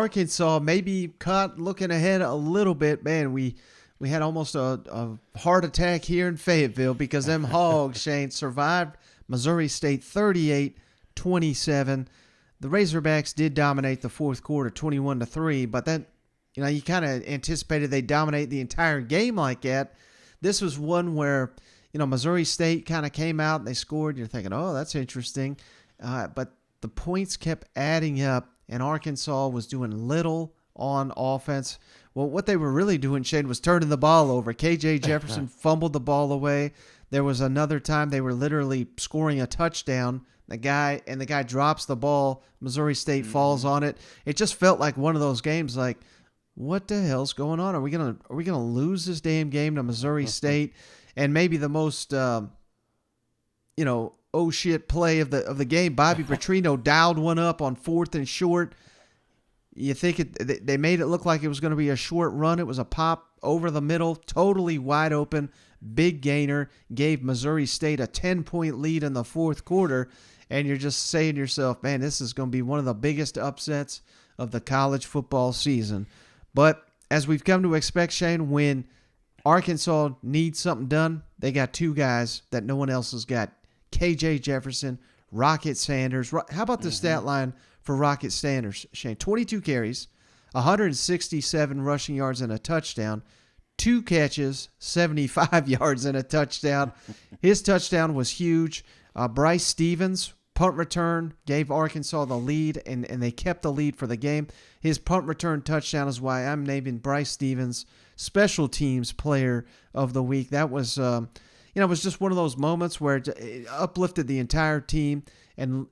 Arkansas maybe caught looking ahead a little bit. Man, we had almost a heart attack here in Fayetteville because them Hogs, Shane, survived Missouri State 38-27. The Razorbacks did dominate the fourth quarter 21-3, but then you kind of anticipated they dominate the entire game like that. This was one where Missouri State kind of came out and they scored. You're thinking, oh, that's interesting. But the points kept adding up, and Arkansas was doing little on offense. Well, what they were really doing, Shane, was turning the ball over. K.J. Jefferson fumbled the ball away. There was another time they were literally scoring a touchdown. The guy drops the ball. Missouri State falls on it. It just felt like one of those games like, what the hell's going on? Are we gonna lose this damn game to Missouri State? And maybe the most oh shit play of the game, Bobby Petrino dialed one up on 4th and short. You think they made it look like it was going to be a short run. It was a pop over the middle, totally wide open, big gainer, gave Missouri State a 10-point lead in the fourth quarter, and you're just saying to yourself, man, this is going to be one of the biggest upsets of the college football season. But as we've come to expect, Shane, when Arkansas needs something done, they got two guys that no one else has got, K.J. Jefferson, Rocket Sanders. How about the stat line for Rocket Sanders, Shane? 22 carries, 167 rushing yards and a touchdown, 2 catches, 75 yards and a touchdown. His touchdown was huge. Bryce Stevens, punt return, gave Arkansas the lead, and they kept the lead for the game. His punt return touchdown is why I'm naming Bryce Stevens Special Teams Player of the Week. That was, it was just one of those moments where it uplifted the entire team. And,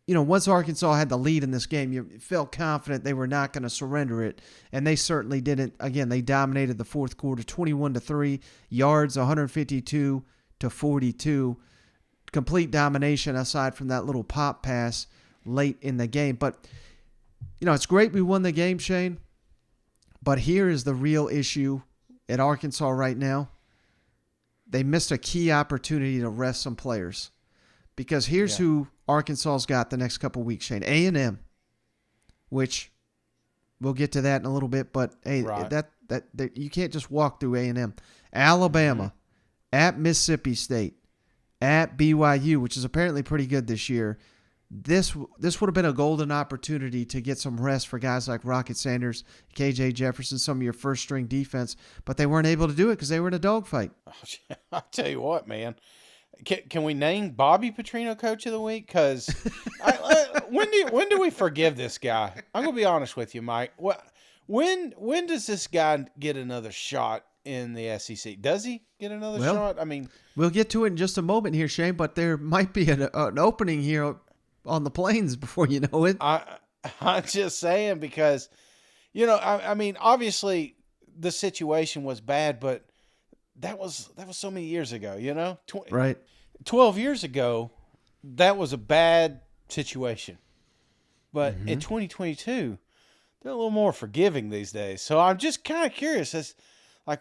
once Arkansas had the lead in this game, you felt confident they were not going to surrender it. And they certainly didn't. Again, they dominated the fourth quarter, 21-3, yards 152-42. Complete domination aside from that little pop pass late in the game. But, it's great we won the game, Shane. But here is the real issue at Arkansas right now. They missed a key opportunity to rest some players. Because here's who Arkansas's got the next couple weeks, Shane. A&M, which we'll get to that in a little bit. But, hey, that you can't just walk through A&M. Alabama, at Mississippi State, at BYU, which is apparently pretty good this year. This would have been a golden opportunity to get some rest for guys like Rocket Sanders, K.J. Jefferson, some of your first-string defense, but they weren't able to do it because they were in a dogfight. I'll tell you what, man. Can we name Bobby Petrino Coach of the Week? Because when do we forgive this guy? I'm going to be honest with you, Mike. When does this guy get another shot in the SEC? Does he get another shot? I mean, we'll get to it in just a moment here, Shane, but there might be an opening here on the Plains before you know it. I'm just saying because, I mean, obviously the situation was bad, but that was so many years ago, Right. 12 years ago, that was a bad situation. But in 2022, they're a little more forgiving these days. So I'm just kind of curious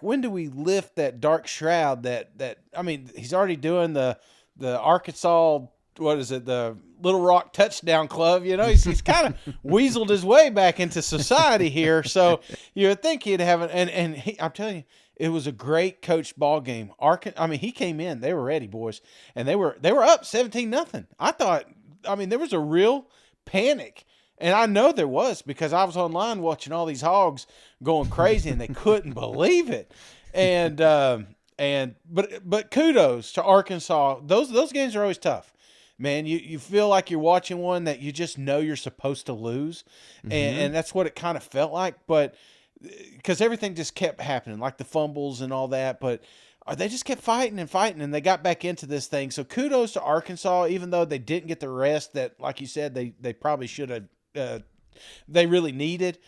when do we lift that dark shroud that I mean, he's already doing the Arkansas, what is it, the Little Rock Touchdown Club, he's kind of weaseled his way back into society here. So you would think he'd have I'm telling you, it was a great coached ball game. He came in, they were ready, boys, and they were up 17-0. I thought, there was a real panic. And I know there was because I was online watching all these Hogs going crazy and they couldn't believe it. But kudos to Arkansas. Those games are always tough. Man, you feel like you're watching one that you just know you're supposed to lose. And that's what it kind of felt like. But because everything just kept happening, like the fumbles and all that. But they just kept fighting and they got back into this thing. So kudos to Arkansas, even though they didn't get the rest that, like you said, they probably should have. They really needed.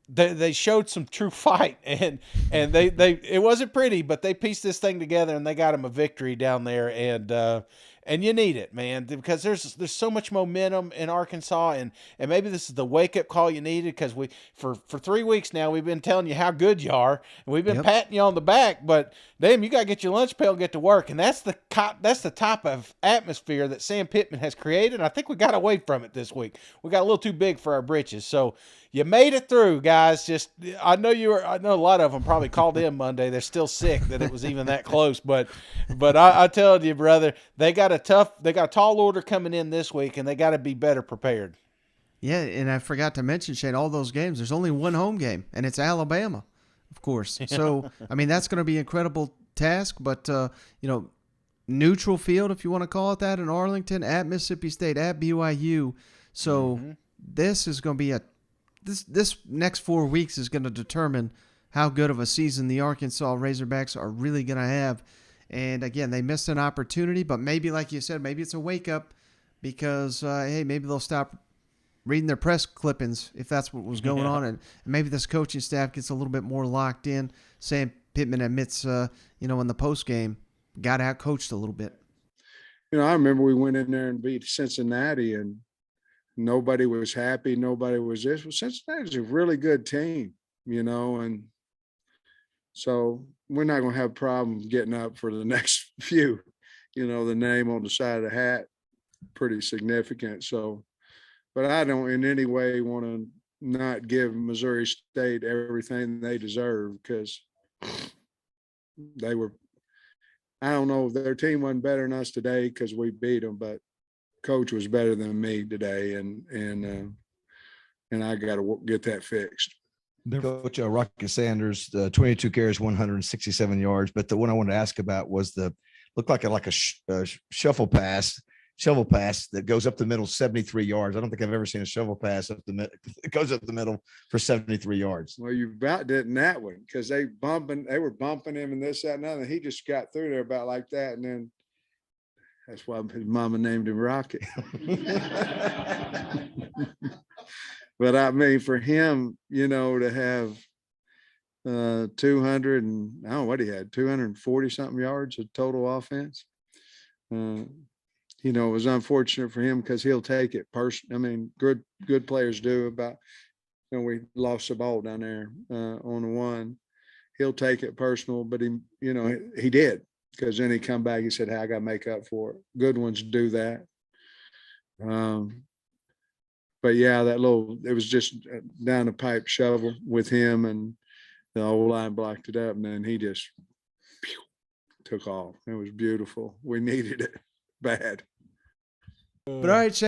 They showed some true fight, and they it wasn't pretty, but they pieced this thing together and they got them a victory down there. And And you need it, man, because there's so much momentum in Arkansas, and maybe this is the wake up call you needed, because we for 3 weeks now we've been telling you how good you are, and we've been Yep. patting you on the back, but damn, you got to get your lunch pail and get to work, and that's the type of atmosphere that Sam Pittman has created. And I think we got away from it this week. We got a little too big for our britches, so you made it through, guys. I know a lot of them probably called in Monday. They're still sick that it was even that close, but I tell you, brother, they got a tall order coming in this week, and they got to be better prepared. Yeah, and I forgot to mention, Shane, all those games, there's only one home game, and it's Alabama, of course. So, I mean, that's going to be an incredible task, but, neutral field, if you want to call it that, in Arlington, at Mississippi State, at BYU. So this is going to be this next 4 weeks is going to determine how good of a season the Arkansas Razorbacks are really going to have. And, again, they missed an opportunity, but maybe, like you said, maybe it's a wake-up because, hey, maybe they'll stop reading their press clippings if that's what was going on, and maybe this coaching staff gets a little bit more locked in. Sam Pittman admits, in the postgame, got out-coached a little bit. I remember we went in there and beat Cincinnati, and nobody was happy. Nobody was this. Well, Cincinnati's a really good team, and so we're not going to have a problem getting up for the next few. The name on the side of the hat, pretty significant. So, but I don't in any way want to not give Missouri State everything they deserve, because they were, I don't know if their team wasn't better than us today because we beat them, but coach was better than me today. And I got to get that fixed. Coach Rocky Sanders, 22 carries, 167 yards. But the one I wanted to ask about was looked like a shovel pass that goes up the middle 73 yards. I don't think I've ever seen a shovel pass it goes up the middle for 73 yards. Well, you about did in that one, because they were bumping him and this, that, and other. He just got through there about like that. And then that's why his mama named him Rocket. But I mean, for him, to have 200 and I don't know what he had, 240 something yards of total offense. It was unfortunate for him because he'll take it personally. I mean, good players do. About, we lost the ball down there on the one. He'll take it personal, but he did, because then he come back. He said, "Hey, I got to make up for it." Good ones do that. But yeah, it was just down the pipe shovel with him, and the old line blocked it up, and then he just took off. It was beautiful. We needed it bad. But all right, Shane.